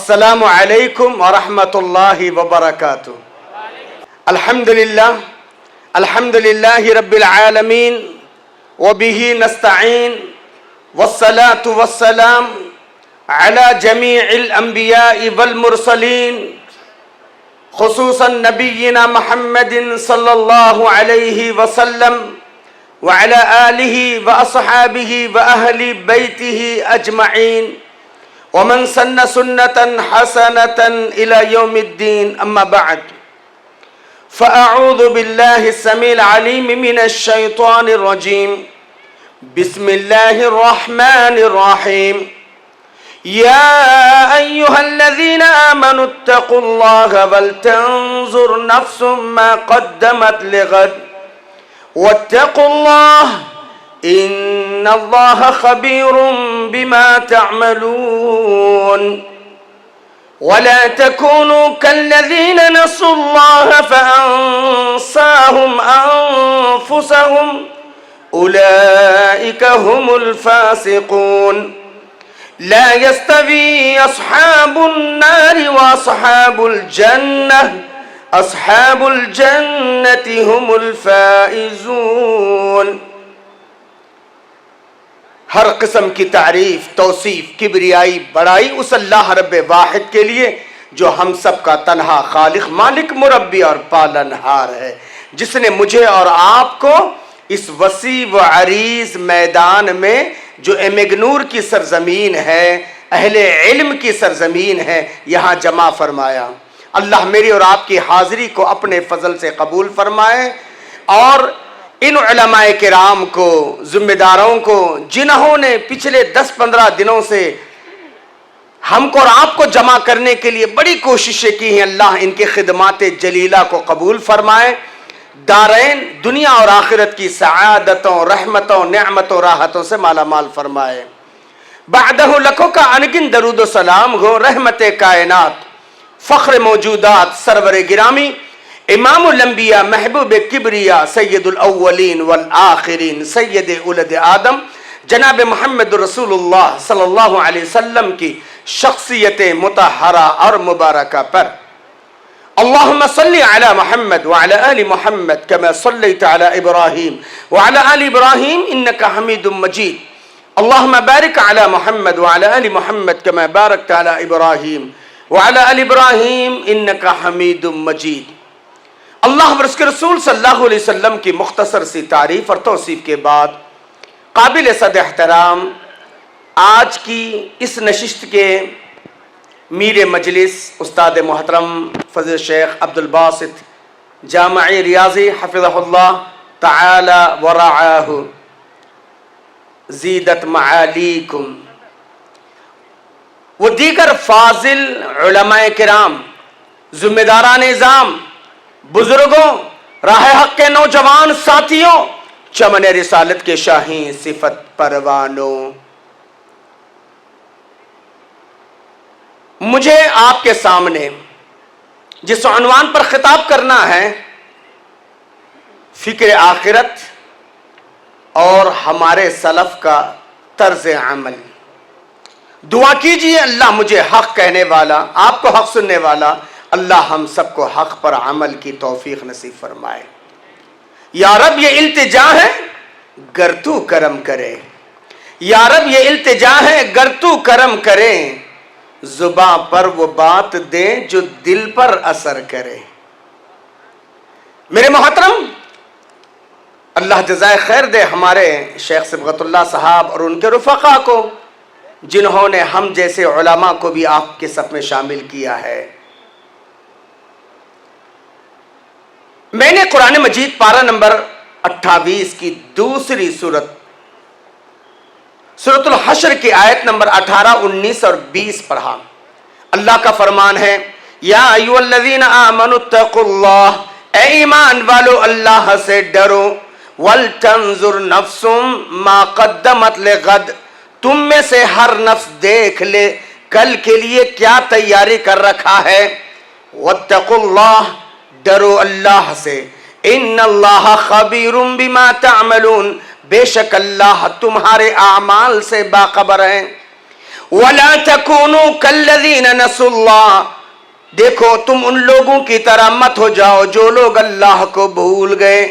السلام علیکم ورحمۃ اللہ وبرکاتہ۔ الحمدللہ رب العالمین وبہ نستعین والصلاة والسلام علی جمیع الانبیاء والمرسلین خصوصا نبینا محمد صلی اللہ علیہ وسلم وعلی آلہ واصحابہ واہل بیتہ اجمعین ومن سن سنة حسنة إلى يوم الدين أما بعد فأعوذ بالله السميع العليم من الشيطان الرجيم بسم الله الرحمن الرحيم يا أيها الذين آمنوا اتقوا الله ولتنظر نفس ما قدمت لغد واتقوا الله ان اللہ خبیر بما تعملون ولا تكونوا كالذين نسوا الله فأنساهم أنفسهم أولئك هم الفاسقون لا يستوي أصحاب النار وأصحاب الجنة أصحاب الجنة هم الفائزون۔ ہر قسم کی تعریف، توصیف، کبریائی، بڑائی اس اللہ رب واحد کے لیے جو ہم سب کا تنہا خالق، مالک، مربی اور پالنہار ہے، جس نے مجھے اور آپ کو اس وسیع و عریض میدان میں جو امگنور کی سرزمین ہے، اہل علم کی سرزمین ہے، یہاں جمع فرمایا۔ اللہ میری اور آپ کی حاضری کو اپنے فضل سے قبول فرمائے اور ان علماء کرام کو، ذمہ داروں کو، جنہوں نے پچھلے 10-15 دنوں سے ہم کو اور آپ کو جمع کرنے کے لیے بڑی کوششیں کی ہیں، اللہ ان کی خدمات جلیلہ کو قبول فرمائے، دارین دنیا اور آخرت کی سعادتوں، رحمتوں، نعمتوں، راحتوں سے مالا مال فرمائے۔ بعدہ لکھوں کا انگن درود و سلام ہو رحمت کائنات، فخر موجودات، سرور گرامی، امام الانبیاء، محبوب کبریا، سید الاولین والآخرین، سید اولد آدم، جناب محمد رسول اللہ صلی اللہ علیہ وسلم کی شخصیت مطہرہ اور مبارکہ پر۔ اللہم صلی علی محمد وعلی آل محمد کما صلیت علی ابراہیم وعلی آل ابراہیم انکا حمید مجید۔ اللہم بارک علی محمد وعلی آل محمد کما بارکت علی ابراہیم وعلی آل ابراہیم انکا حمید مجید۔ اللہ اور اس کے رسول صلی اللہ علیہ وسلم کی مختصر سی تعریف اور توصیف کے بعد قابل صد احترام آج کی اس نشست کے میر مجلس استاد محترم فضل شیخ عبدالباسط جامعی ریاضی حفظہ اللہ تعالی ورعاہ زیدت معالیکم و دیگر فاضل علماء کرام، ذمہ داران نظام، بزرگوں، راہ حق کے نوجوان ساتھیوں، چمن رسالت کے شاہین صفت پروانوں، مجھے آپ کے سامنے جس عنوان پر خطاب کرنا ہے، فکر آخرت اور ہمارے سلف کا طرز عمل۔ دعا کیجئے اللہ مجھے حق کہنے والا، آپ کو حق سننے والا، اللہ ہم سب کو حق پر عمل کی توفیق نصیب فرمائے۔ یا رب یہ التجا ہے گر تو کرم کرے، یا رب یہ التجا ہے گر تو کرم کرے، زباں پر وہ بات دے جو دل پر اثر کرے۔ میرے محترم، اللہ جزائے خیر دے ہمارے شیخ صبغت اللہ صاحب اور ان کے رفقا کو، جنہوں نے ہم جیسے علماء کو بھی آپ کے صف میں شامل کیا ہے۔ میں نے قرآن مجید پارہ نمبر 28 کی دوسری سورت الحشر کی آیت نمبر 18، 19 اور 20 پڑھا۔ اللہ کا فرمان ہے، یا ایھا الذین آمنوا اتقوا اللہ، اے ایمان والو اللہ سے ڈرو، ولتنظر نفس ما قدمت لغد، تم میں سے ہر نفس دیکھ لے کل کے لیے کیا تیاری کر رکھا ہے، واتقوا اللہ، ڈرو اللہ سے، ان اللہ خبیر بما تعملون، بے شک اللہ تمہارے اعمال سے باخبر ہیں، वला तकूनु कल्लज़ीना नसुल्लाह, देखो तुम उन लोगों की तरह मत हो जाओ जो लोग अल्लाह को भूल गए।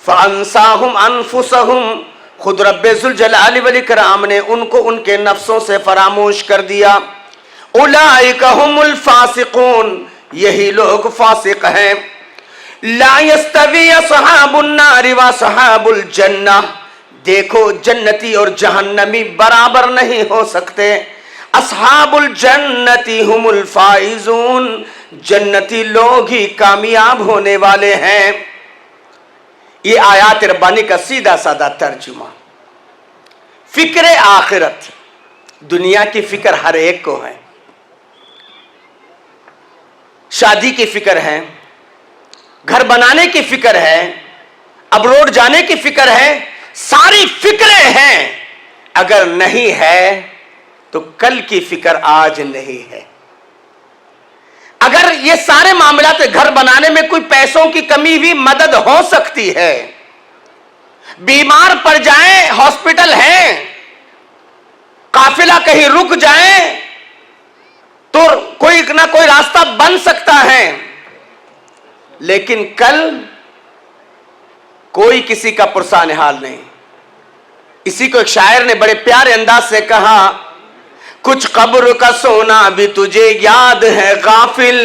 फ़अंसाहुम अनफुसहुम, खुद रब्बे ज़ुल जलाली वल इकराम ने उनको उनके नफ्सों से फरामोश कर दिया। उलाइका हुमुल फासिकून, यही लोग फासिक हैं। ला यस्तवी असहाबुन नारि व असहाबुल जन्नह, देखो जन्नती और जहन्नमी बराबर नहीं हो सकते। असहाबुल जन्नती हुमुल फाइजून, जन्नती लोग ही कामयाब होने वाले हैं। ये आयात रब्बानी का सीधा साधा तर्जुमा। फिक्र आखिरत, दुनिया की फिक्र हर एक को है। शादी की फिक्र है, घर बनाने की फिक्र है, अब्रोड जाने की फिक्र है, सारी फिक्रें हैं। अगर नहीं है तो कल की फिक्र आज नहीं है। अगर ये सारे मामलात, घर बनाने में कोई पैसों की कमी भी मदद हो सकती है, बीमार पड़ जाए हॉस्पिटल है, काफिला कहीं रुक जाए तो कोई ना कोई रास्ता बन सकता है, लेकिन कल कोई किसी का पुरसान हाल नहीं। इसी को एक शायर ने बड़े प्यारे अंदाज से कहा, कुछ कब्र का सोना भी तुझे याद है गाफिल,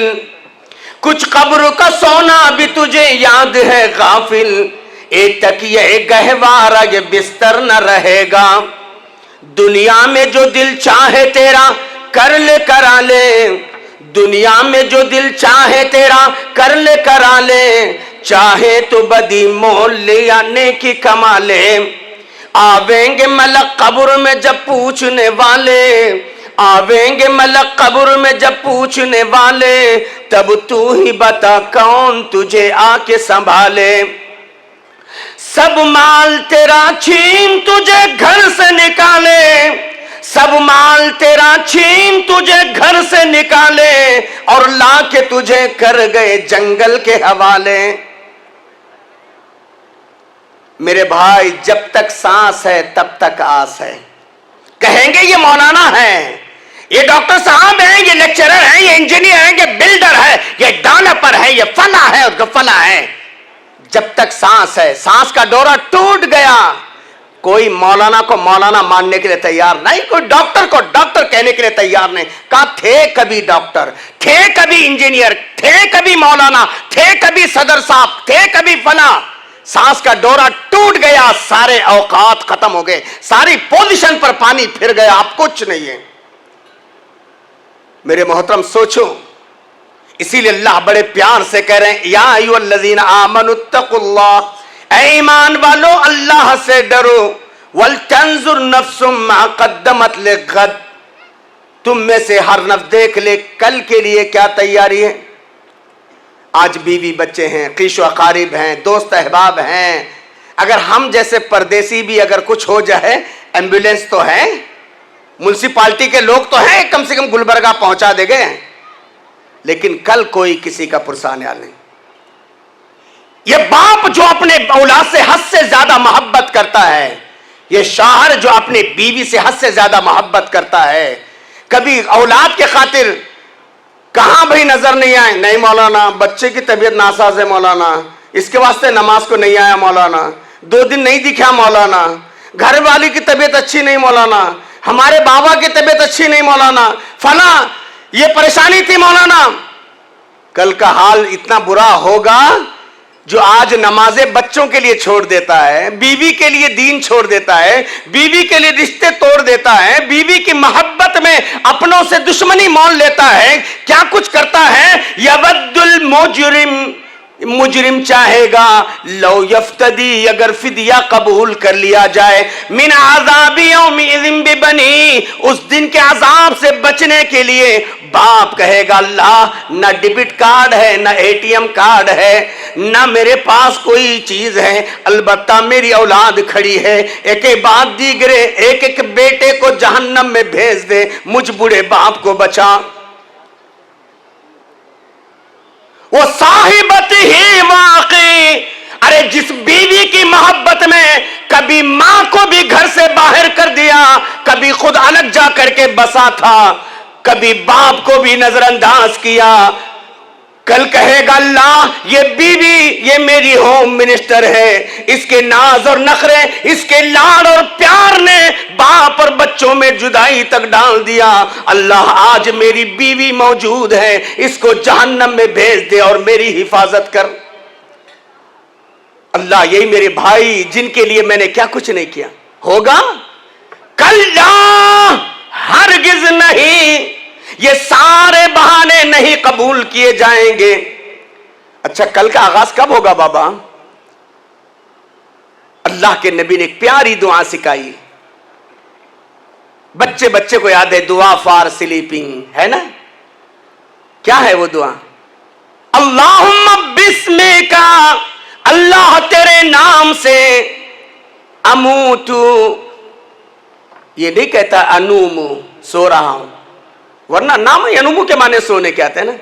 कुछ कब्र का सोना भी तुझे याद है गाफिल, एक तकिए गहवारा ये बिस्तर न रहेगा। दुनिया में जो दिल चाहे तेरा कर ले करा ले, दुनिया में जो दिल चाहे तेरा कर ले करा ले, चाहे तो बदी मोल ले या नेकी कमा ले। आवेंगे मलक कब्र में जब पूछने वाले, आवेंगे मलक कब्र में जब पूछने वाले, तब तू ही बता कौन तुझे आके संभाले। सब माल तेरा छीन तुझे घर से निकाले, सब माल तेरा छीन तुझे घर से निकाले, और लाके तुझे कर गए जंगल के हवाले। मेरे भाई, जब तक सांस है तब तक आस है। कहेंगे ये मौलाना है, ये डॉक्टर साहब हैं, ये लेक्चरर हैं, ये इंजीनियर हैं, ये बिल्डर है, ये डेवलपर है, ये फला है और फला है। जब तक सांस है, सांस का डोरा टूट गया, कोई मौलाना को मौलाना मानने के लिए तैयार नहीं, कोई डॉक्टर को डॉक्टर कहने के लिए तैयार नहीं। कहा थे कभी डॉक्टर, थे कभी इंजीनियर, थे कभी मौलाना, थे कभी सदर साहब, थे कभी फला। सांस का डोरा टूट गया, सारे औकात खत्म हो गए, सारी पोजीशन पर पानी फिर गया, अब कुछ नहीं है। मेरे मोहतरम सोचो, इसीलिए अल्लाह बड़े प्यार से कह रहे हैं, या अय्युहल्लज़ीना आमनुत्तकुल्लाह, ऐ ईमान वालो अल्लाह से डरो, वल तंजुर नफ्सुम मा क़द्दमत लिग़द, तुम में से हर नफ्स देख ले कल के लिए क्या तैयारी है। आज बीवी बच्चे हैं, कीशो अकारिब हैं, दोस्त अहबाब हैं, अगर हम जैसे परदेसी भी अगर कुछ हो जाए, एम्बुलेंस तो है, म्युनिसिपालिटी के लोग तो हैं, कम से कम गुलबर्गा पहुंचा देंगे, लेकिन कल कोई किसी का पुरसान हाल नहीं। ये बाप जो अपने औलाद से हद से ज्यादा मोहब्बत करता है, ये शाहर जो अपने बीवी से हद से ज्यादा मोहब्बत करता है, कभी औलाद के खातिर कहां भाई नजर नहीं आए, नहीं मौलाना बच्चे की तबीयत नासाज है मौलाना, इसके वास्ते नमाज को नहीं आया मौलाना, 2 दिन नहीं दिखा मौलाना, घर वाली की तबीयत अच्छी नहीं मौलाना, हमारे बाबा की तबीयत अच्छी नहीं मौलाना, फला ये परेशानी थी मौलाना। कल का हाल इतना बुरा होगा, जो आज नमाजें बच्चों के लिए छोड़ देता है, बीवी के लिए दीन छोड़ देता है, बीवी के लिए रिश्ते तोड़ देता है, बीवी की मोहब्बत में अपनों से दुश्मनी मोल लेता है, क्या कुछ करता है। यवद्दुल मुजरिम चाहेगा लो यफ्तदी, अगर फिदिया कबूल कर लिया जाए, मिन आज़ाबि यौमिज़िन बिबनी, उस दिन के अजाब से बचने के लिए बाप कहेगा, अल्लाह ना डेबिट कार्ड है, ना एटीएम कार्ड है, ना मेरे पास कोई चीज है, अलबत्ता मेरी औलाद खड़ी है, एक एक बात दीगरे, एक एक बेटे को जहन्नम में भेज दे, मुझ बूढ़े बाप को बचा। वो साहिबत ही वाक़ी, अरे जिस बीवी की मोहब्बत में कभी मां को भी घर से बाहर कर दिया, कभी खुद अलग जा करके बसा था, कभी बाप को भी नजरअंदाज किया, कल कहेगा अल्लाह ये बीवी ये मेरी होम मिनिस्टर है, इसके नाज और नखरे, इसके लाड और प्यार ने बाप और बच्चों में जुदाई तक डाल दिया। अल्लाह आज मेरी बीवी मौजूद है, इसको जहन्नम में भेज दे और मेरी हिफाजत कर। अल्लाह यही मेरे भाई जिनके लिए मैंने क्या कुछ नहीं किया होगा? कल्ला हरगिज नहीं, ये सारे बहाने नहीं कबूल किए जाएंगे। अच्छा कल का आगाज कब होगा बाबा? अल्लाह के नबी ने एक प्यारी दुआ सिखाई, बच्चे बच्चे को याद है, दुआ फॉर स्लीपिंग, है ना? क्या है वो दुआ? अल्लाहुम्मा बिस्मिका, अल्लाह तेरे नाम से, अमूतु, ये नहीं कहता अनूमु, सो रहा हूं, वरना नाम अनूमु के माने सोने के आते हैं ना।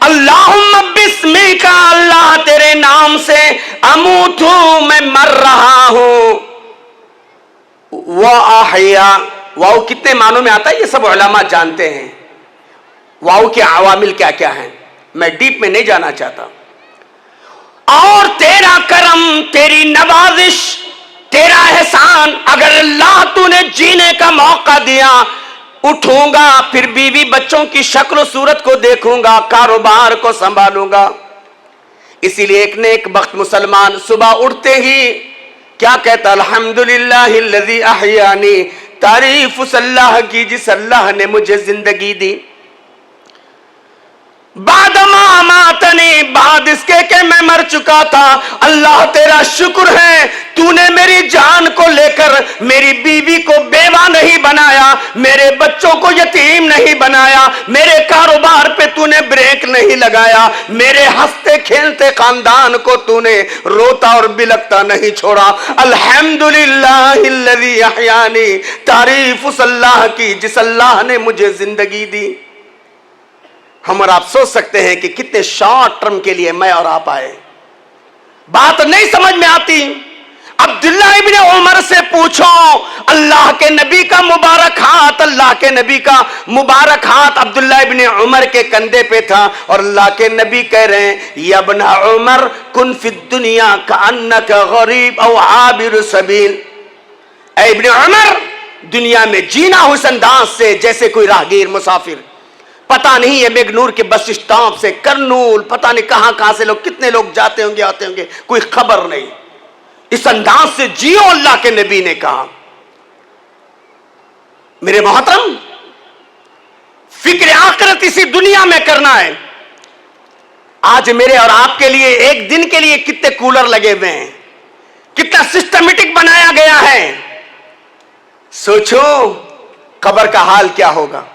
अल्लाहुम्मा बिस्मिका, अल्लाह तेरे नाम से, अमूतु, मैं मर रहा हूं, व अहया, वाव कितने मानों में आता है ये सब उलमा जानते हैं, वाव के अवामिल क्या क्या हैं, मैं डीप में नहीं जाना चाहता। और तेरा करम, तेरी नवाजिश, तेरा एहसान, अगर अल्लाह तूने जीने का मौका दिया, उठूंगा, फिर बीवी बच्चों की शक्ल सूरत को देखूंगा, कारोबार को संभालूंगा। इसीलिए एक ने एक वक्त मुसलमान सुबह उठते ही क्या कहता? अल्हम्दुलिल्लाहिल्लज़ी अहयानी, तारीफ उस अल्लाह की जिस अल्लाह ने मुझे जिंदगी दी, बादमा मातनी, बाद इसके के मैं मर चुका था, अल्लाह तेरा शुक्र है तूने मेरी जान को लेकर मेरी बीवी को बेवा नहीं बनाया, मेरे बच्चों को यतीम नहीं बनाया, मेरे कारोबार पे तूने ब्रेक नहीं लगाया, मेरे हंसते खेलते खानदान को तूने रोता और बिलकता नहीं छोड़ा। अल्हम्दुलिल्लाहिल्लज़ी अहयानी, तारीफ उस अल्लाह की जिस अल्लाह ने मुझे जिंदगी दी। हम और आप सोच सकते हैं कि कितने शॉर्ट टर्म के लिए मैं और आप आए, बात नहीं समझ में आती। अब्दुल्ला इब्ने उमर से पूछो, अल्लाह के नबी का मुबारक हाथ, अल्लाह के नबी का मुबारक हाथ अब्दुल्ला इब्ने उमर के कंधे पे था, और अल्लाह के नबी कह रहे हैं, या इब्ने उमर कुन फिद दुनिया कअन्नका गरीब औ आबिर सबील, ऐ इब्ने उमर दुनिया में जीना उस अंदाज से जैसे कोई राहगीर मुसाफिर, पता नहीं है मेघनूर के बस स्टॉप से करनूल, पता नहीं कहां से लोग, कितने लोग जाते होंगे आते होंगे, कोई खबर नहीं, इस अंदाज से जियो, अल्लाह के नबी ने कहा। मेरे मोहतरम, फिक्र आखिरत इसी दुनिया में करना है। आज मेरे और आपके लिए एक दिन के लिए कितने कूलर लगे हुए हैं, कितना सिस्टमेटिक बनाया गया है। सोचो कब्र का हाल क्या होगा।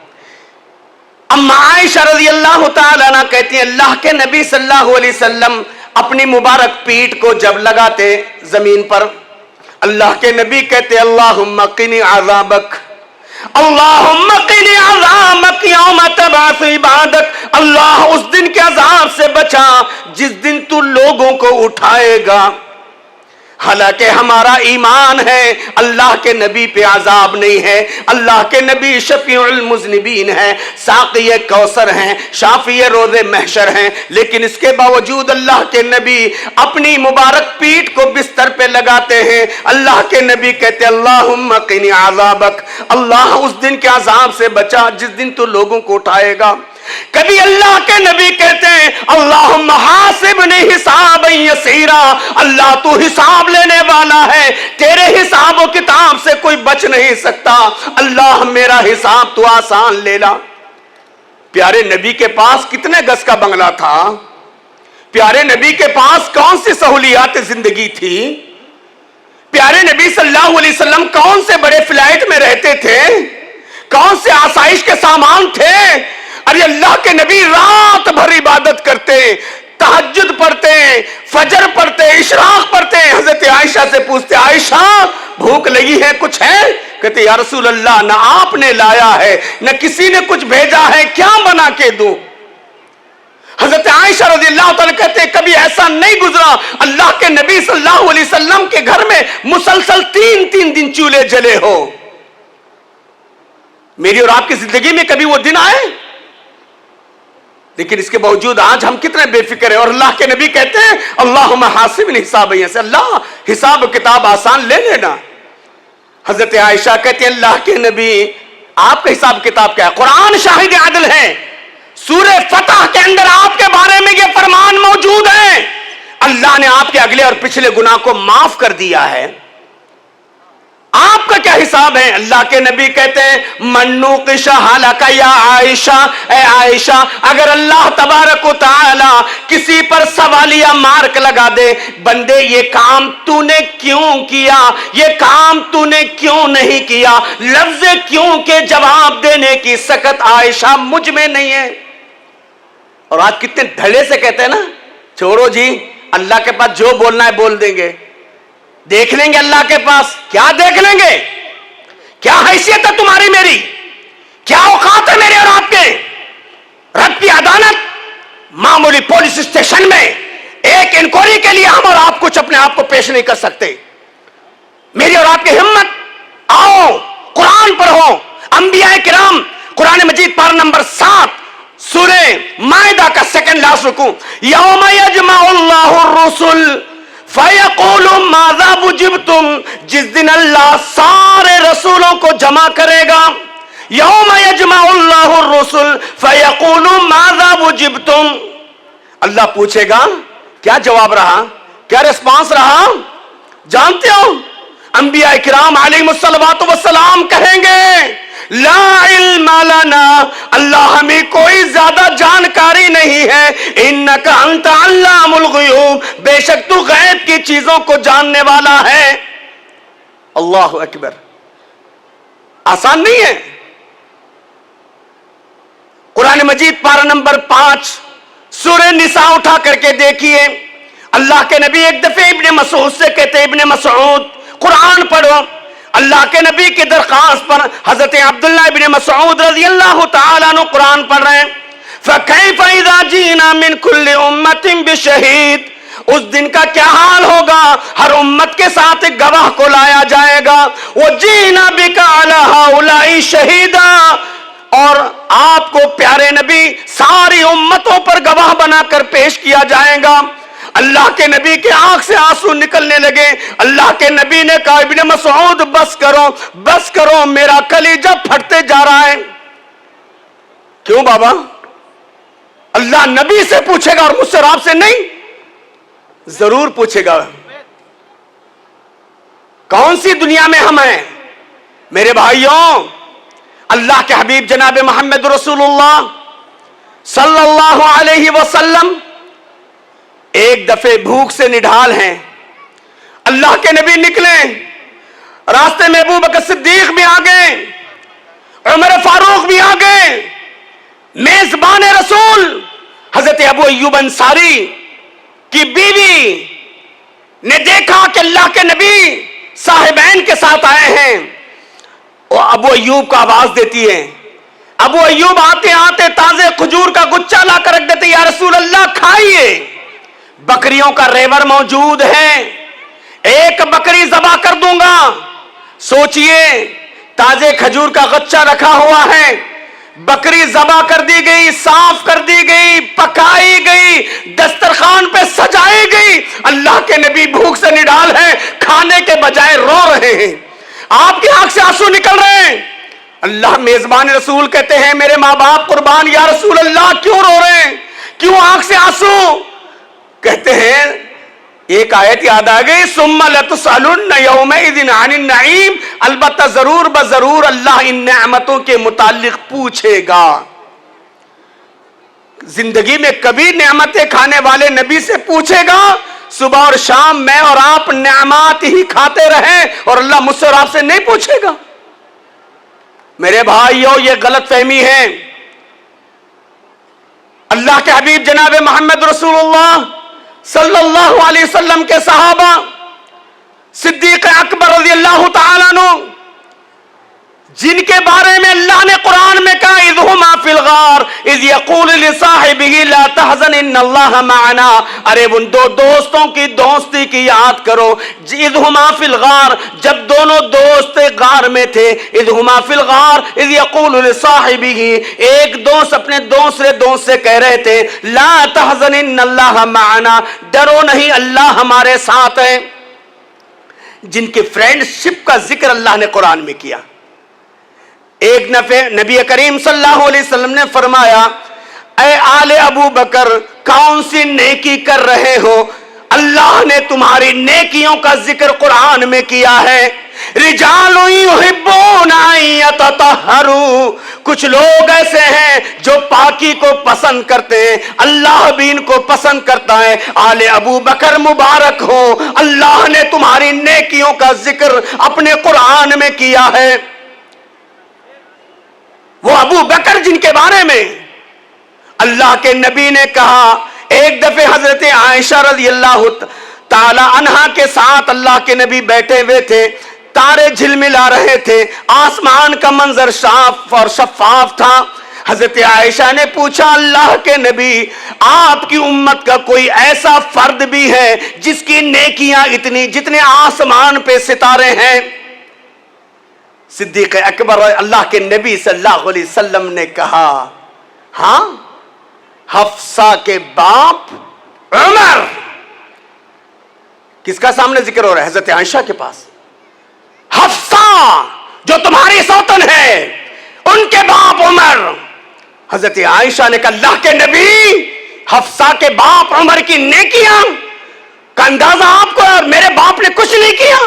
अम्मा आयशा रज़ियल्लाहु ताला अन्हा कहती हैं, अल्लाह के नबी सल्लल्लाहु अलैहि वसल्लम अपनी मुबारक पीठ को जब लगाते जमीन पर, अल्लाह के नबी कहते, अल्लाहुम्मा क़िनी अज़ाबक, अल्लाहुम्मा क़िनी अज़ाबक यौम तबअस इबादक, अल्लाह उस दिन के अज़ाब से बचा जिस दिन तू लोगों को उठाएगा। हालांकि हमारा ईमान है अल्लाह के नबी पे अजाब नहीं है, अल्लाह के नबी शफीउल मुज़निबीन है, साक़िए कौसर हैं, शाफ़िए रोज़े महशर हैं, लेकिन इसके बावजूद अल्लाह के नबी अपनी मुबारक पीठ को बिस्तर पे लगाते हैं। अल्लाह के नबी कहते, अल्लाहुम्मा क़िनी अज़ाबक, अल्लाह उस दिन के अजाब से बचा जिस दिन तू लोगों को उठाएगा। कभी अल्लाह के नबी कहते हैं, अल्लाहुम्मा हासिबनी हिसाबन यसीरा, अल्लाह तू हिसाब लेने वाला है, तेरे हिसाब और किताब से कोई बच नहीं सकता, अल्लाह मेरा हिसाब तू आसान ले ला। प्यारे नबी के पास कितने गज का बंगला था, प्यारे नबी के पास कौन सी सहूलियात जिंदगी थी, प्यारे नबी सल्लल्लाहु अलैहि वसल्लम कौन से बड़े फ्लाइट में रहते थे, कौन से आसाइश के सामान थे। अरे अल्लाह के नबी रात भर इबादत करते, तहज्जुद पढ़ते, फजर पढ़ते, इशराक पढ़ते। हजरत आयशा से पूछते, आयशा भूख लगी है, कुछ है? कहते, या रसूल अल्लाह, ना आपने लाया है न किसी ने कुछ भेजा है, क्या बना के दूं? हजरत आयशा रज़ियल्लाहु तआला कहते کہتے ہیں کبھی ایسا نہیں گزرا اللہ کے نبی صلی اللہ علیہ وسلم کے گھر میں مسلسل 3 دن چولہے جلے ہو. میری اور آپ کی زندگی میں کبھی وہ دن آئے؟ لیکن اس کے باوجود آج ہم کتنے بے فکر ہیں. اور اللہ کے نبی کہتے ہیں اللہم حاسبنی حسابا یسیرا، اللہ حساب و کتاب آسان لے لینا. حضرت عائشہ کہتے ہیں اللہ کے نبی آپ کا حساب کتاب کیا ہے؟ قرآن شاہد عدل ہے. سورہ فتح کے اندر آپ کے بارے میں یہ فرمان موجود ہے، اللہ نے آپ کے اگلے اور پچھلے گناہ کو معاف کر دیا ہے. آپ کا کیا حساب ہے؟ اللہ کے نبی کہتے ہیں منوقش حالک یا عائشہ، اے عائشہ اگر اللہ تبارک و تعالی کسی پر سوالیہ مارک لگا دے، بندے یہ کام تو نے کیوں کیا، یہ کام تو نے کیوں نہیں کیا، لفظ کیوں کے جواب دینے کی سکت عائشہ مجھ میں نہیں ہے. اور آج کتنے دھڑے سے کہتے ہیں نا چھوڑو جی اللہ کے پاس جو بولنا ہے بول دیں گے، دیکھ لیں گے اللہ کے پاس. کیا دیکھ لیں گے؟ کیا حیثیت ہے تمہاری میری؟ کیا اوقات ہے میرے اور آپ کے؟ رب کی عدالت معمولی پولیس اسٹیشن میں ایک انکوائری کے لیے ہم اور آپ کچھ اپنے آپ کو پیش نہیں کر سکتے. میری اور آپ کی ہمت، آؤ قرآن پڑھو. انبیاء کرام قرآن مجید پارہ نمبر 7 سورہ مائدہ کا 2 لاسٹ رکوع، یوم یجمع اللہ الرسل فَيَقُولُ مَاذَا وُجِبْتُمْ، جس دن اللہ سارے رسولوں کو جمع کرے گا. یوم یجمع اللہ الرسل فَيَقُولُ مَاذَا وُجِبْتُمْ، اللہ پوچھے گا کیا جواب رہا، کیا ریسپانس رہا. جانتے ہو انبیاء کرام علیہم الصلوۃ والسلام کہیں گے لا علم لنا، اللہ ہمیں کوئی زیادہ جانکاری نہیں ہے، انک انت علام الغیوب، بے شک تو غیب کی چیزوں کو جاننے والا ہے. اللہ اکبر. آسان نہیں ہے. قرآن مجید پارہ نمبر 5 سورہ نساء اٹھا کر کے دیکھیے. اللہ کے نبی ایک دفعہ ابن مسعود سے کہتے ابن مسعود قرآن پڑھو. اللہ کے نبی کی درخواست پر حضرت عبداللہ ابن مسعود رضی اللہ تعالیٰ عنہ قرآن پڑھ رہے ہیں. فَكَيْفَ إِذَا جِئْنَا مِنْ كُلِّ أُمَّةٍ بِشَهِيدٍ، اس دن کا کیا حال ہوگا، ہر امت کے ساتھ ایک گواہ کو لایا جائے گا. وَجِئْنَا بِكَ عَلَىٰ هَؤُلَاءِ شَهِيدًا، اور آپ کو پیارے نبی ساری امتوں پر گواہ بنا کر پیش کیا جائے گا. اللہ کے نبی کے آنکھ سے آنسو نکلنے لگے. اللہ کے نبی نے کہا ابن مسعود بس کرو بس کرو، میرا کلیجہ پھٹتے جا رہا ہے. کیوں بابا؟ اللہ نبی سے پوچھے گا اور مجھ سے اور آپ سے نہیں؟ ضرور پوچھے گا. کون سی دنیا میں ہم ہیں میرے بھائیوں؟ اللہ کے حبیب جناب محمد رسول اللہ صلی اللہ علیہ وسلم ایک دفعے بھوک سے نڈھال ہیں. اللہ کے نبی نکلے، راستے میں ابو بکر صدیق بھی آ گئے، عمر فاروق بھی آ گئے. میزبان رسول حضرت ابو ایوب انصاری کی بیوی نے دیکھا کہ اللہ کے نبی صاحبین کے ساتھ آئے ہیں. وہ ابو ایوب کا آواز دیتی ہے. ابو ایوب آتے آتے تازے کھجور کا گچھا لا کر رکھ دیتے، یا رسول اللہ کھائیے. بکریوں کا ریور موجود ہے، ایک بکری ذبح کر دوں گا. سوچئے تازے کھجور کا گچھا رکھا ہوا ہے، بکری ذبح کر دی گئی، صاف کر دی گئی، پکائی گئی، دسترخوان پہ سجائی گئی. اللہ کے نبی بھوک سے نڈال ہیں، کھانے کے بجائے رو رہے ہیں. آپ کی آنکھ سے آنسو نکل رہے ہیں. اللہ میزبان رسول کہتے ہیں میرے ماں باپ قربان، یا رسول اللہ کیوں رو رہے ہیں، کیوں آنکھ سے آنسو؟ کہتے ہیں ایک آیت یاد آ گئی، ثم لتسألن یومئذ عن النعیم، البتہ ضرور بضرور اللہ ان نعمتوں کے متعلق پوچھے گا. زندگی میں کبھی نعمتیں کھانے والے نبی سے پوچھے گا؟ صبح اور شام میں اور آپ نعمات ہی کھاتے رہیں اور اللہ مجھ سے اور آپ سے نہیں پوچھے گا؟ میرے بھائیو یہ غلط فہمی ہے. اللہ کے حبیب جناب محمد رسول اللہ صلی اللہ علیہ وسلم کے صحابہ صدیق اکبر رضی اللہ تعالیٰ عنہ، جن کے بارے میں اللہ نے قرآن میں کہا اذ ہما فی الغار इज़ यक़ूलु लिसाहिबिही ला तहज़न इन्नल्लाह मअना, अरे उन दो दोस्तों की दोस्ती की याद करो, इज़ हुमा फिल गार, जब दोनों दोस्त गार में थे, इज़ हुमा फिल गार इज़ यक़ूलु लिसाहिबिही, एक दोस्त अपने दूसरे दोस्त से कह रहे थे ला तहज़न इन्नल्लाह मअना, डरो नहीं अल्लाह हमारे साथ है। जिनके फ्रेंडशिप का जिक्र अल्लाह ने कुरान में किया। एक नफे नबी करीम सल्लल्लाहु अलैहि वसल्लम ने फरमाया, ऐ आले अबू बकर, कौन सी नेकी कर रहे हो? अल्लाह ने तुम्हारी नेकियों का जिक्र कुरान में किया है। रिजालु युहिब्बूना अन यततहरू, कुछ लोग ऐसे हैं जो पाकी को पसंद करते हैं, अल्लाह भी इनको पसंद करता है। आले अबू बकर मुबारक हो, अल्लाह ने तुम्हारी नेकियों का जिक्र अपने कुरान में किया है। वो अबू बकर जिनके बारे में अल्लाह के नबी ने कहा, एक दफे हजरत आयशा रज़ियल्लाहु ताला अन्हा के साथ अल्लाह के नबी बैठे हुए थे, तारे झिलमिला रहे थे, आसमान का मंजर साफ और शफाफ था। हजरत आयशा ने पूछा, अल्लाह के नबी, आपकी उम्मत का कोई ऐसा फर्द भी है जिसकी नेकियां इतनी जितने आसमान पे सितारे हैं? सिद्दीक अकबर अल्लाह के नबी सल्लल्लाहु अलैहि वसल्लम ने कहा, हां, हफ्सा के बाप उमर। किसका सामने जिक्र हो रहा है? हजरत आयशा के पास। हफ्सा जो तुम्हारी सौतन है, उनके बाप उमर। हजरत आयशा ने कहा, अल्लाह के नबी, हफ्सा के बाप उमर की नेकियां का अंदाजा आपको, और मेरे बाप ने कुछ नहीं किया।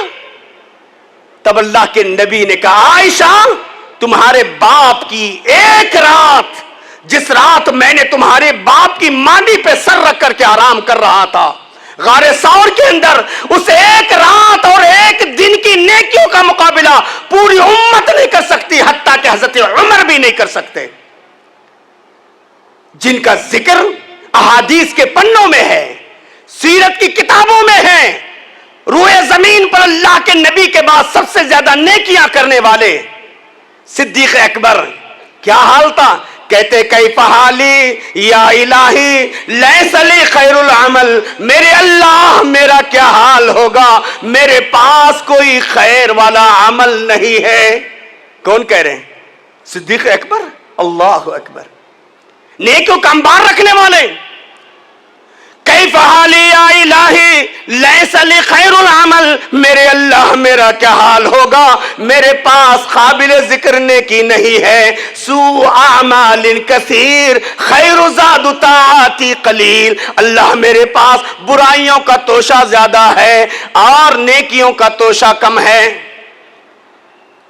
तब अल्लाह के नबी ने कहा, आयशा, तुम्हारे बाप की एक रात, जिस रात मैंने तुम्हारे बाप की मांडी पे सर रख करके आराम कर रहा था गारे सौर के अंदर, उस एक रात और एक दिन की नेकियों का मुकाबला पूरी उम्मत नहीं कर सकती, हत्ता कि हजरत उमर भी नहीं कर सकते, जिनका जिक्र अहादीस के पन्नों में है, सीरत की किताबों में है। रूए जमीन पर अल्लाह के नबी के बाद सबसे ज्यादा नेकियां करने वाले सिद्दीक अकबर। क्या हाल था? कहते, कैफा हाली या इलाही लैसा ली खैरुल अमल, मेरे अल्लाह मेरा क्या हाल होगा, मेरे पास कोई खैर वाला अमल नहीं है। कौन कह रहे हैं? सिद्दीक अकबर। अल्लाह अकबर, नेकियों का अंबार रखने वाले। कैफा हाली या इलाही लैसा ली खैरुल अमल, मेरे अल्लाह मेरा क्या हाल होगा, मेरे पास काबिल जिक्र नेकी नहीं है। सू आमालिन कसीर खैरु ज़ादु ताअती कलील, अल्लाह मेरे पास बुराइयों का तोशा ज्यादा है और नेकियों का तोशा कम है।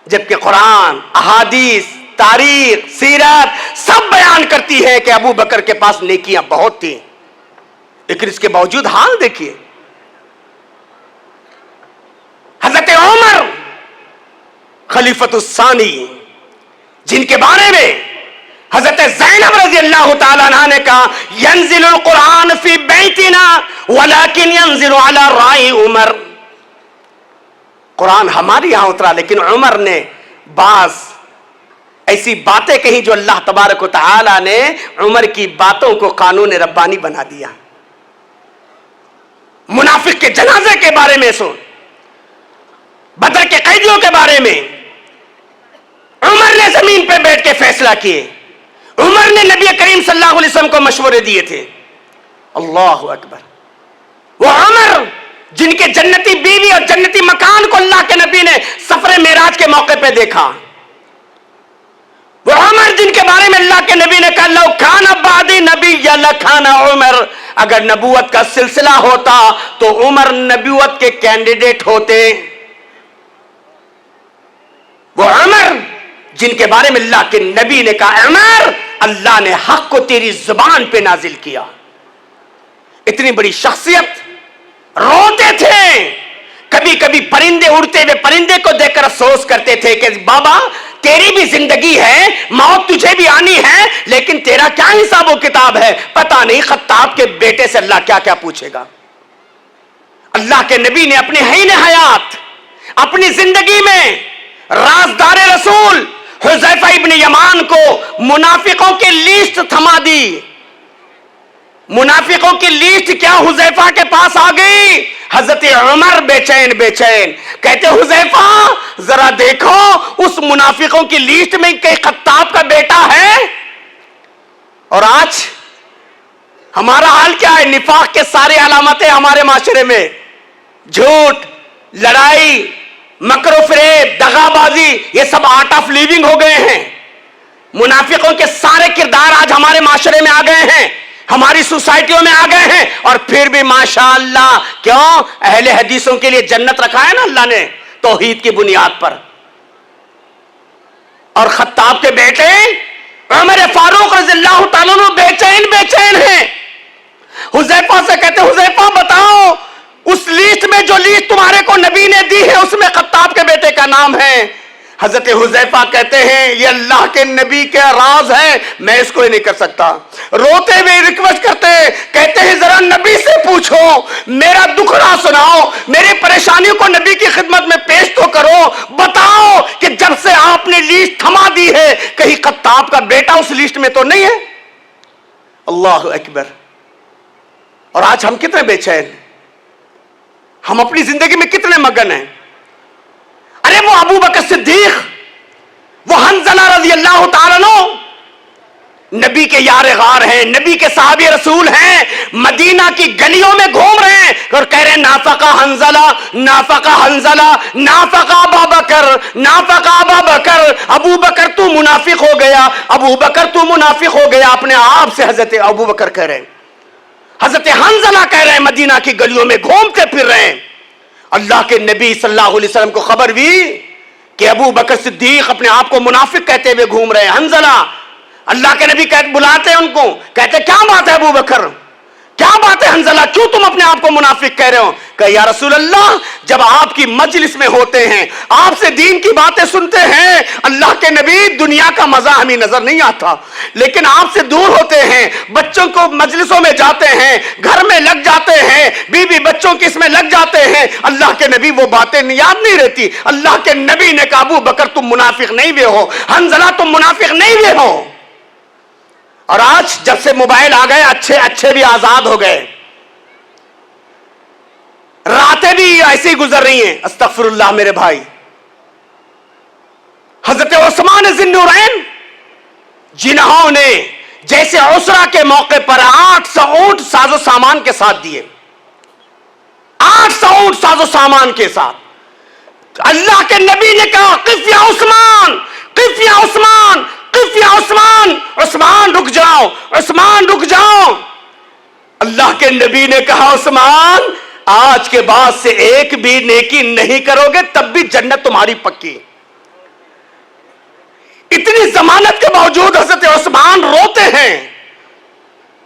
जबकि कुरान, अहादीस, तारीख, सीरत सब बयान करती है कि अबू बकर के पास नेकियां बहुत थी, लेकिन इसके बावजूद हाल देखिए। हजरत उमर खलीफतुस सानी, जिनके बारे में हजरत ज़ैनब रज़ियल्लाहु ताला अन्हा ने कहा, यंज़िलुल कुरान फी बैतिना वलाकिन यंज़िलु अला राई उमर, कुरान हमारे यहां उतरा, लेकिन उमर ने बास ऐसी बातें कही जो अल्लाह तबारक व तआला ने उमर की बातों को कानून रब्बानी बना दिया। मुनाफिक के जनाजे के बारे में सुन, बदर के कैदियों के बारे में उमर ने जमीन पे बैठ के फैसला किए। उमर ने नबी करीम सल्लल्लाहु अलैहि वसल्लम को मशवरे दिए थे। अल्लाह अकबर। वो उमर जिनके जन्नती बीवी और जन्नती मकान को अल्लाह के नबी ने सफर मेराज के मौके पे देखा। वो उमर जिनके बारे में अल्लाह के नबी ने कहा, लौ खाना बादी नबी या लखाना उमर, अगर नबूवत का सिलसिला होता तो उमर नबूवत के कैंडिडेट होते। वो उमर जिनके बारे में अल्लाह के नबी ने कहा, उमर अल्लाह ने हक को तेरी जुबान पे नाजिल किया। इतनी बड़ी शख्सियत, रोते थे, कभी कभी परिंदे उड़ते हुए परिंदे को देखकर अफसोस करते थे कि बाबा तेरी भी जिंदगी है, मौत तुझे भी आनी है, लेकिन तेरा क्या हिसाब व किताब है, पता नहीं खत्ताब के बेटे से अल्लाह क्या क्या पूछेगा। अल्लाह के नबी ने अपनेहीन हयात, अपनी जिंदगी में राज़दार रसूल हुज़ैफा इब्न यमान को मुनाफिकों के लिस्ट थमा मुनाफिकों की लिस्ट क्या हुजैफा के पास आ गई। हजरत उमर बेचैन बेचैन कहते हुजैफा जरा देखो उस मुनाफिकों की लिस्ट में कई खत्ताब का बेटा है। और आज हमारा हाल क्या है, निफाक के सारे अलामतें हमारे माशरे में, झूठ, लड़ाई, मकर फरेब, दगाबाजी, ये सब आर्ट ऑफ लिविंग हो गए हैं। मुनाफिकों के सारे किरदार आज हमारे माशरे में आ गए हैं, हमारी सोसाइटियों में आ गए हैं। और फिर भी माशाअल्लाह, क्यों, अहले हदीसों के लिए जन्नत रखा है ना अल्लाह ने तौहीद की बुनियाद पर। और खत्ताब के बेटे उमर फारूक रज़ियल्लाहु ताला अन्हु बेचैन बेचैन हैं। हुजैफा से कहते हुजैफा बताओ उस लिस्ट में जो लिस्ट तुम्हारे को नबी ने दी है उसमें खत्ताब के बेटे का नाम है। हजरत हुजैफा कहते हैं ये अल्लाह के नबी के राज है, मैं इसको ही नहीं कर सकता। रोते हुए रिक्वेस्ट करते हैं, कहते हैं जरा नबी से पूछो, मेरा दुखड़ा सुनाओ, मेरी परेशानियों को नबी की खिदमत में पेश तो करो, बताओ कि जब से आपने लिस्ट थमा दी है कहीं खत्ताब का बेटा उस लिस्ट में तो नहीं है। अल्लाहु अकबर। और आज हम कितने बेचैन, हम अपनी जिंदगी में कितने मगन हैं। अरे वो अबू बकर सिद्दीक, वो हंज़ला रज़ियल्लाहु ताला अन्हु नबी के यार गार हैं, नबी के साहबी रसूल हैं, मदीना की गलियों में घूम रहे हैं और कह रहे हैं नाफका हंज़ला, नाफका हंज़ला, नाफका अबू बकर, नाफका अबू बकर। अबू बकर तू मुनाफिक हो गया, अबू बकर तू मुनाफिक हो गया। अपने आप से हजरत अबू बकर कह रहे हैं, हजरत हंज़ला कह रहे हैं, मदीना की गलियों में घूमते फिर रहे हैं। अल्लाह के नबी सल्लल्लाहु अलैहि वसल्लम को खबर हुई कि अबू बकर सिद्दीक अपने आप को मुनाफिक कहते हुए घूम रहे हैं। हंज़ला, अल्लाह के नबी कहते, बुलाते हैं उनको, कहते क्या बात है अबू बकर, क्या बात है हंज़ला, क्यों तुम अपने आप को मुनाफिक कह रहे हो। कहे या रसूल अल्लाह, जब आपकी मजलिस में होते हैं, आपसे दीन की बातें सुनते हैं, अल्लाह के नबी दुनिया का मजा हमें नजर नहीं आता, लेकिन आपसे दूर होते हैं, बच्चों को मजलिसों में जाते हैं, घर में लग जाते हैं, बीवी बच्चों की इसमें लग जाते हैं, अल्लाह के नबी वो बातें याद नहीं रहती। अल्लाह के नबी ने कहा अबू बकर तुम मुनाफिक नहीं हुए हो, हंज़ला तुम मुनाफिक नहीं हुए हो। और आज जब से मोबाइल आ गए, अच्छे अच्छे भी आजाद हो गए, रातें भी ऐसे ही गुजर रही हैं। अस्तगफिरुल्लाह मेरे भाई। हजरत उस्मान ज़िन्नुरैन जिन्होंने जैसे उसरा के मौके पर 800 ऊंट साजो सामान के साथ दिए, 800 ऊंट साजो सामान के साथ, अल्लाह के नबी ने कहा किफ़ या उस्मान, किफ़ या उस्मान, किफ़ या उस्मान, उस्मान रुक जाओ, उस्मान रुक जाओ। अल्लाह के नबी ने कहा उस्मान आज के बाद से एक भी नेकी नहीं करोगे तब भी जन्नत तुम्हारी पक्की। इतनी जमानत के बावजूद हजरत उस्मान रोते हैं,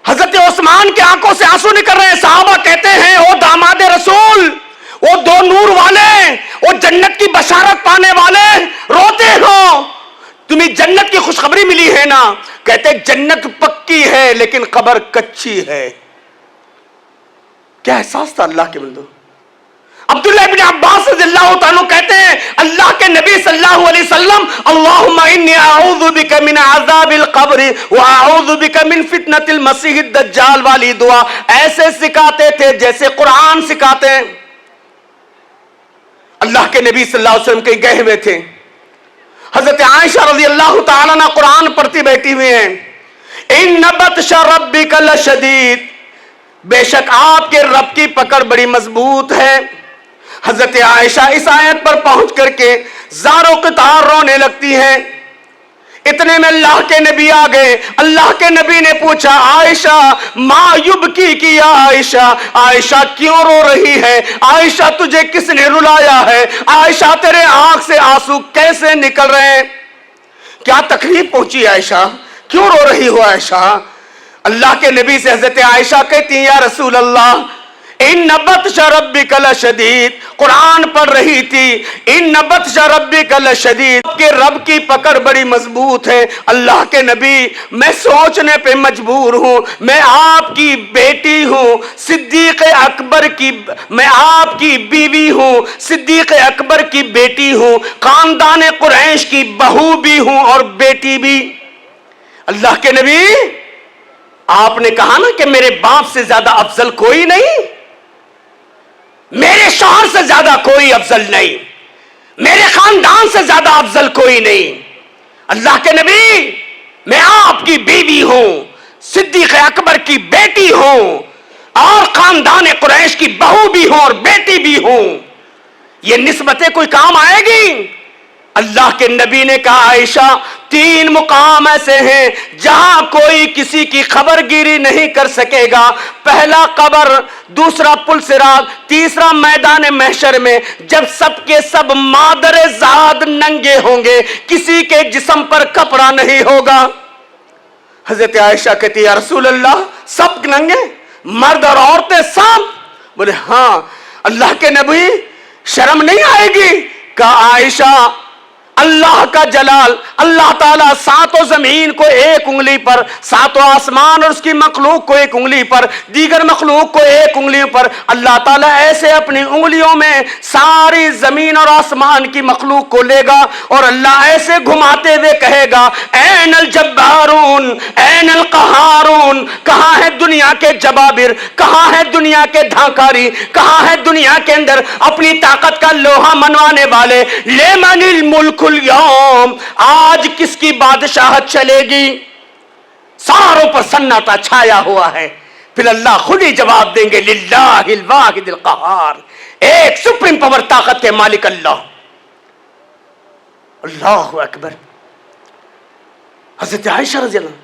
हजरत उस्मान की आंखों से आंसू निकल रहे हैं। सहाबा कहते हैं ओ दामाद रसूल, वो दो नूर वाले, वो जन्नत की बशारत पाने वाले, रोते हो, तुम्हें जन्नत की खुशखबरी मिली है ना। कहते जन्नत पक्की है लेकिन कब्र कच्ची है। क्या एहसास था अल्लाह के बंदो। अब्दुल्लाह इब्न अब्बास रज़ियल्लाहु ताला कहते हैं अल्लाह के नबी सल्लल्लाहु अलैहि वसल्लम अल्लाहुम्मा इन्नी अऊज़ु बिका मिन अज़ाबिल क़ब्र व अऊज़ु बिका मिन फितनतिल मसीहिद दज्जाल वाली दुआ ऐसे सिखाते थे जैसे कुरान सिखाते हैं। अल्लाह के नबी सल्लल्लाहु अलैहि वसल्लम कहीं गए हुए थे, हजरत आयशा रज़ियल्लाहु ताला अन्हा कुरान पढ़ती बैठी हुई हैं। इन्न बत्शा रब्बिका लशदीद, बेशक आपके रब की पकड़ बड़ी मजबूत है। हजरत आयशा इस आयत पर पहुंच करके ज़ारो क़तार रोने लगती हैं। इतने में अल्लाह के नबी आ गए। अल्लाह के नबी ने पूछा आयशा माँ युबकी की, आयशा, आयशा क्यों रो रही है, आयशा तुझे किसने रुलाया है, आयशा तेरे आंख से आंसू कैसे निकल रहे हैं, क्या तकलीफ पहुंची आयशा, क्यों रो रही हो आयशा। अल्लाह के नबी से हजरत आयशा कहती हैं या रसूल अल्लाह इन्न बत्शा रब्बिका लशदीद, कुरान पढ़ रही थी, इन्न बत्शा रब्बिका लशदीद, आपके रब की पकड़ बड़ी मजबूत है। अल्लाह के नबी मैं सोचने पे मजबूर हूँ, मैं आपकी बेटी हूँ, सिद्दीक अकबर की, मैं आपकी बीवी हूँ, सिद्दीक अकबर की बेटी हूँ, खानदान कुरैश की बहू भी हूँ और बेटी भी। अल्लाह के नबी آپ نے کہا نا کہ میرے باپ سے زیادہ افضل کوئی نہیں، میرے شوہر سے زیادہ کوئی افضل نہیں، میرے خاندان سے زیادہ افضل کوئی نہیں۔ اللہ کے نبی، میں آپ کی بیوی ہوں، صدیق اکبر کی بیٹی ہوں، اور خاندان قریش کی بہو بھی ہوں اور بیٹی بھی ہوں، یہ نسبتیں کوئی کام آئے گی؟ اللہ کے نبی نے کہا عائشہ 3 مقام ایسے ہیں جہاں کوئی کسی کی خبر گیری نہیں کر سکے گا، پہلا قبر، دوسرا پل صراط، تیسرا میدان محشر میں جب سب کے سب مادر زاد ننگے ہوں گے، کسی کے جسم پر کپڑا نہیں ہوگا۔ حضرت عائشہ کہتی یا رسول اللہ سب ننگے، مرد اور عورتیں سب؟ بولے ہاں۔ اللہ کے نبی شرم نہیں آئے گی؟ کہا عائشہ اللہ کا جلال، اللہ تعالیٰ 7 زمین کو 1 انگلی پر، 7 آسمان اور اس کی مخلوق کو 1 انگلی پر، دیگر مخلوق کو 1 انگلی پر، اللہ تعالیٰ ایسے اپنی انگلیوں میں ساری زمین اور آسمان کی مخلوق کو لے گا اور اللہ ایسے گھماتے ہوئے کہے گا این الجبارون این القہارون، کہاں ہے دنیا کے جبابر، کہاں ہے دنیا کے دھاکاری، کہاں ہے دنیا کے اندر اپنی طاقت کا لوہا منوانے والے؟ لمن الملک اليوم، آج کس کی بادشاہت چلے گی؟ ساروں پر سناٹا چھایا ہوا ہے، پھر اللہ خود ہی جواب دیں گے للہ الواحد القہار، ایک سپریم پاور طاقت کے مالک اللہ۔ اللہ اکبر۔ حضرت عائشہ رضی اللہ،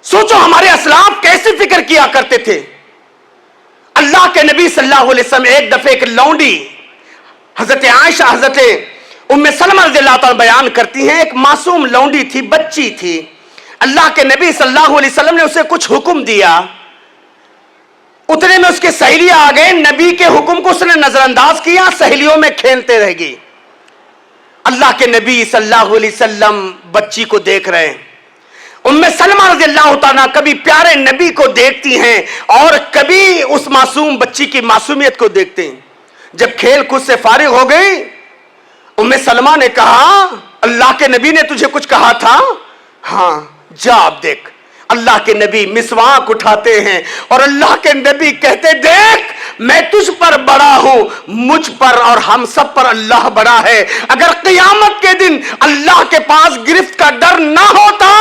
سوچو ہمارے اسلاف کیسی فکر کیا کرتے تھے۔ اللہ کے نبی صلی اللہ علیہ وسلم ایک دفعہ ایک لونڈی، حضرت عائشہ حضرت ام سلمہ رضی اللہ تعالیٰ بیان کرتی ہیں، ایک معصوم لونڈی تھی، بچی تھی، اللہ کے نبی صلی اللہ علیہ وسلم نے اسے کچھ حکم دیا، اتنے میں اس کے سہیلیاں آ گئے، نبی کے حکم کو اس نے نظر انداز کیا، سہیلیوں میں کھیلتے رہ گئی۔ اللہ کے نبی صلی اللہ علیہ وسلم بچی کو دیکھ رہے ہیں، ام سلمہ رضی اللہ تعالیٰ کبھی پیارے نبی کو دیکھتی ہیں اور کبھی اس معصوم بچی کی معصومیت کو دیکھتے ہیں۔ جب کھیل کود سے فارغ ہو گئی، ام سلمہ نے کہا اللہ کے نبی نے تجھے کچھ کہا تھا؟ ہاں جا اب دیکھ۔ اللہ کے نبی مسواک اٹھاتے ہیں اور اللہ کے نبی کہتے دیکھ میں تجھ پر بڑا ہوں، مجھ پر اور ہم سب پر اللہ بڑا ہے، اگر قیامت کے دن اللہ کے پاس گرفت کا ڈر نہ ہوتا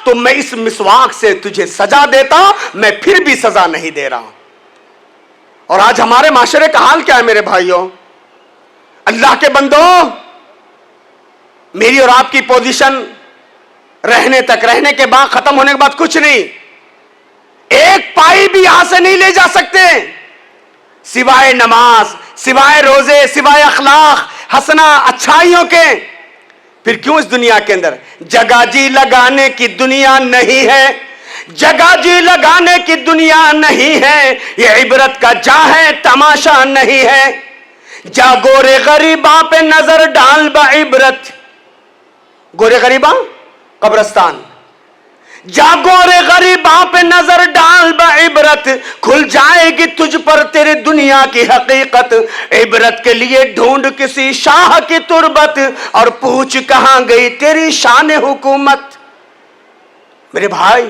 تو میں اس مسواک سے تجھے سزا دیتا، میں پھر بھی سزا نہیں دے رہا ہوں۔ اور آج ہمارے معاشرے کا حال کیا ہے میرے بھائیوں؟ اللہ کے بندو، میری اور آپ کی پوزیشن رہنے تک، رہنے کے بعد، ختم ہونے کے بعد کچھ نہیں، ایک پائی بھی یہاں سے نہیں لے جا سکتے سوائے نماز، سوائے روزے، سوائے اخلاق حسنہ اچھائیوں کے۔ پھر کیوں اس دنیا کے اندر؟ جگہ جی لگانے کی دنیا نہیں ہے، جگہ جی لگانے کی دنیا نہیں ہے، یہ عبرت کا جا ہے، تماشا نہیں ہے۔ جا گورے غریباں پہ نظر ڈال بعبرت، گورے غریباں قبرستان، جا گورے غریباں پہ نظر ڈال بعبرت، کھل جائے گی تجھ پر تیرے دنیا کی حقیقت، عبرت کے لیے ڈھونڈ کسی شاہ کی تربت اور پوچھ کہاں گئی تیری شان حکومت۔ میرے بھائی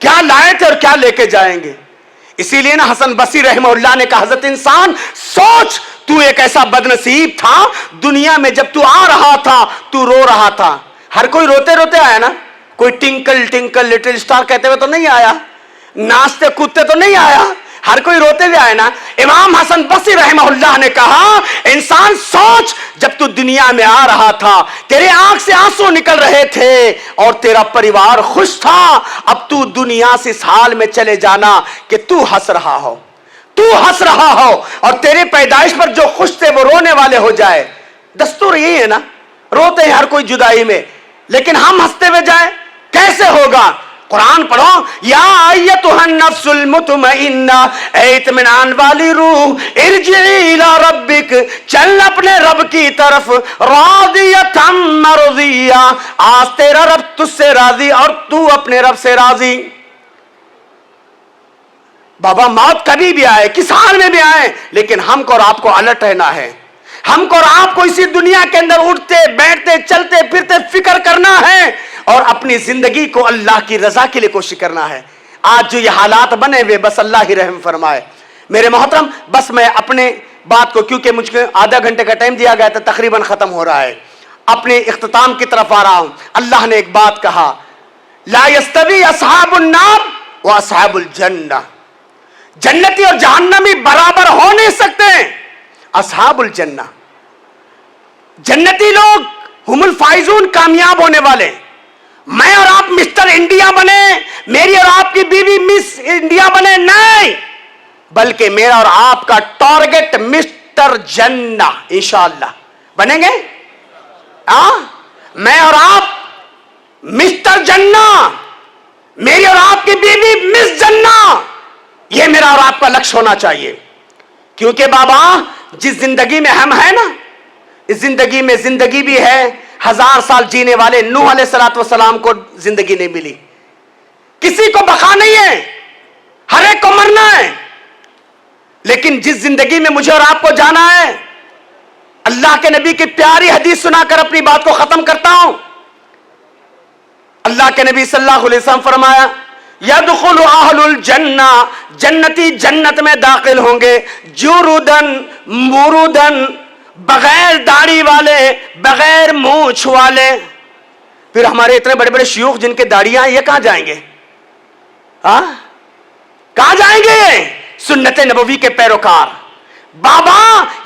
کیا لائے تھے اور کیا لے کے جائیں گے؟ اسی لیے نا حسن بصری رحمہ اللہ نے کہا حضرت انسان سوچ، تو ایک ایسا بدنصیب تھا، دنیا میں جب تو آ رہا تھا تو رو رہا تھا، ہر کوئی روتے روتے آیا نا، کوئی ٹنکل ٹنکل لٹل سٹار کہتے ہوئے تو نہیں آیا، ناچتے کودتے تو نہیں آیا، ہر کوئی روتے ہوئے آیا نا۔ امام حسن بصری رحمہ اللہ نے کہا انسان سوچ، جب تو دنیا میں آ رہا تھا تیرے آنکھ سے آنسو نکل رہے تھے اور تیرا پریوار خوش تھا، اب تو دنیا سے اس حال میں چلے جانا کہ تو ہنس رہا ہو، تو ہنس رہا ہو اور تیرے پیدائش پر جو خوش تھے وہ رونے والے ہو جائے۔ دستور یہی ہے نا، روتے ہیں ہر کوئی جدائی میں، لیکن ہم ہنستے ہوئے جائیں کیسے ہوگا؟ قرآن پڑھو، یا ایتھا النفس المطمئنہ، اے اطمینان والی روح، ارجعی الی ربک، چل اپنے رب کی طرف، راضیۃ مرضیہ، آج تیرا رب تجھ سے راضی اور تو اپنے رب سے راضی۔ بابا موت کبھی بھی آئے، کس حال میں بھی آئے، لیکن ہم کو اور آپ کو الرٹ رہنا ہے، ہم کو اور آپ کو اسی دنیا کے اندر اٹھتے بیٹھتے چلتے پھرتے فکر کرنا ہے اور اپنی زندگی کو اللہ کی رضا کے لیے کوشش کرنا ہے۔ آج جو یہ حالات بنے ہوئے بس اللہ ہی رحم فرمائے۔ میرے محترم بس میں اپنے بات کو، کیونکہ مجھ کو آدھا گھنٹے کا ٹائم دیا گیا تھا، تقریباً ختم ہو رہا ہے، اپنے اختتام کی طرف آ رہا ہوں۔ اللہ نے ایک بات کہا، لا یستوی اصحاب النار و اصحاب الجنہ، جنتی اور جہنمی برابر ہو نہیں سکتے۔ اصحاب الجنہ، جنتی لوگ ہم الفائزون، کامیاب ہونے والے۔ میں اور آپ مسٹر انڈیا بنے، میری اور آپ کی بیوی مس انڈیا بنے، نہیں، بلکہ میرا اور آپ کا ٹارگٹ مسٹر جنہ انشاءاللہ بنیں گے۔ میں اور آپ مسٹر جنہ، میری اور آپ کی بیوی مس جنہ، یہ میرا اور آپ کا لکش ہونا چاہیے۔ کیونکہ بابا جس زندگی میں ہم ہیں نا، اس زندگی میں زندگی بھی ہے، 1000 سال جینے والے نوح علیہ السلام کو زندگی نہیں ملی، کسی کو بقا نہیں ہے، ہر ایک کو مرنا ہے، لیکن جس زندگی میں مجھے اور آپ کو جانا ہے، اللہ کے نبی کی پیاری حدیث سنا کر اپنی بات کو ختم کرتا ہوں۔ اللہ کے نبی صلی اللہ علیہ وسلم فرمایا، یدخل اہل الجنہ، جنتی جنت میں داخل ہوں گے، جردن مرودن، بغیر داڑھی والے، بغیر مونچھ والے۔ پھر ہمارے اتنے بڑے بڑے شیوخ جن کے داڑیاں ہیں، یہ کہاں جائیں گے؟ کہاں جائیں گے؟ سنت نبوی کے پیروکار۔ بابا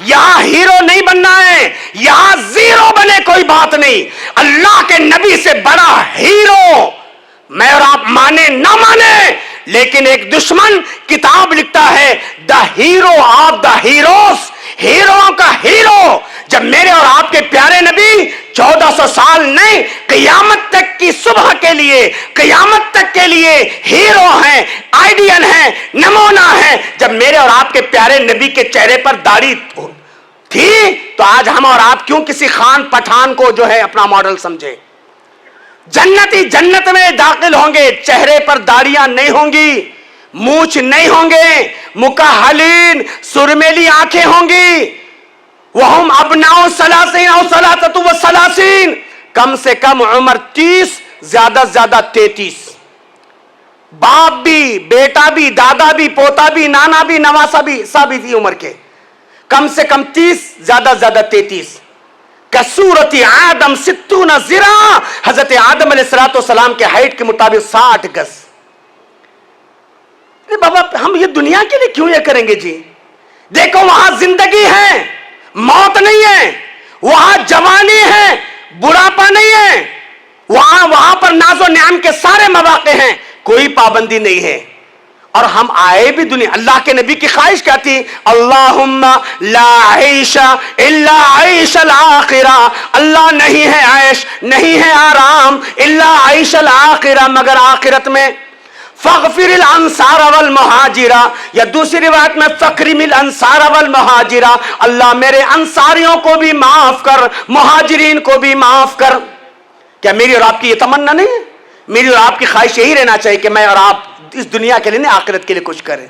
یہاں ہیرو نہیں بننا ہے، یہاں زیرو بنے کوئی بات نہیں، اللہ کے نبی سے بڑا ہیرو میں اور آپ مانے نہ مانے، لیکن ایک دشمن کتاب لکھتا ہے the hero of the heroes, hero کا ہیرو۔ جب میرے اور آپ کے پیارے نبی 1400 سال نہیں، قیامت تک کی صبح کے لیے، قیامت تک کے لیے ہیرو ہیں، آئیڈیل ہیں، نمونہ ہیں، جب میرے اور آپ کے پیارے نبی کے چہرے پر داڑھی تھی تو آج ہم اور آپ کیوں کسی خان پٹھان کو جو ہے اپنا ماڈل سمجھے؟ جنتی جنت میں داخل ہوں گے، چہرے پر داڑیاں نہیں ہوں گی، مونچھ نہیں ہوں گے، مکحلین، سرمیلی آنکھیں ہوں گی، وہم ابناء ثلاثین او ثلاثۃ و ثلاثین، کم سے کم عمر 30، زیادہ سے زیادہ 33، باپ بھی، بیٹا بھی، دادا بھی، پوتا بھی، نانا بھی، نواسا بھی، سب اسی عمر کے، کم سے کم 30، زیادہ سے زیادہ 33۔ کسورت آدم 60 ذراع، حضرت آدم علیہ السلام کے ہائٹ کے مطابق 60 گز۔ بابا ہم یہ دنیا کے لیے کیوں یہ کریں گے جی؟ دیکھو وہاں زندگی ہے، موت نہیں ہے، وہاں جوانی ہے، بڑھاپا نہیں ہے، وہاں پر ناز و نعم کے سارے مواقع ہیں، کوئی پابندی نہیں ہے۔ اور ہم آئے بھی دنیا، اللہ کے نبی کی خواہش کیا تھی؟ اللہم لا عیش الا عیش الاخرہ، اللہ نہیں ہے عیش، نہیں ہے آرام، الا عیش الاخرہ، مگر آخرت میں۔ فاغفر الانصار والمہاجرہ، یا دوسری روایت میں فکرم الانصار والمہاجرہ، اللہ میرے انصاریوں کو بھی معاف کر، مہاجرین کو بھی معاف کر۔ کیا میری اور آپ کی یہ تمنا نہیں ہے؟ میری اور آپ کی خواہش یہی رہنا چاہیے کہ میں اور آپ اس دنیا کے لیے نہیں، آخرت کے لیے کچھ کریں۔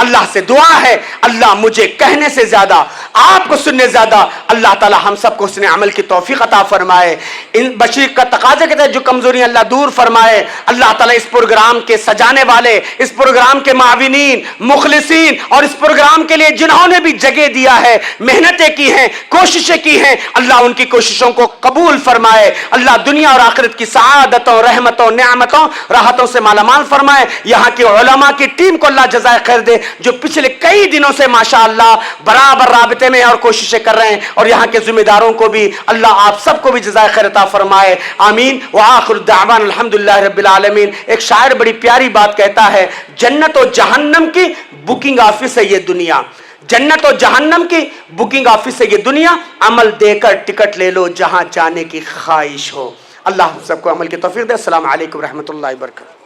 اللہ سے دعا ہے اللہ مجھے کہنے سے زیادہ، آپ کو سننے زیادہ، اللہ تعالی ہم سب کو حسن عمل کی توفیق عطا فرمائے، ان بشیر کا تقاضے کے تحت جو کمزوریاں اللہ دور فرمائے۔ اللہ تعالی اس پروگرام کے سجانے والے، اس پروگرام کے معاونین، مخلصین، اور اس پروگرام کے لیے جنہوں نے بھی جگہ دیا ہے، محنتیں کی ہیں، کوششیں کی ہیں، اللہ ان کی کوششوں کو قبول فرمائے۔ اللہ دنیا اور آخرت کی سعادتوں، رحمتوں، نعمتوں، راحتوں سے مالا مال فرمائے۔ یہاں کی علماء کی ٹیم کو اللہ جزائے خیر دے، جو پچھلے کئی دنوں سے ماشاءاللہ برابر رابطے میں اور کوششیں کر رہے ہیں، اور یہاں کے ذمہ داروں کو بھی اللہ آپ سب کو بھی جزائے خیر عطا فرمائے، آمین۔ وآخر دعوانا الحمدللہ رب العالمین۔ ایک شاعر بڑی پیاری بات کہتا ہے، جنت و جہنم کی بکنگ آفس ہے یہ دنیا، جنت و جہنم کی بکنگ آفس ہے یہ دنیا، عمل دے کر ٹکٹ لے لو جہاں جانے کی خواہش ہو۔ اللہ سب کو عمل کی توفیق دے۔ السلام علیکم ورحمۃ اللہ وبرکاتہ۔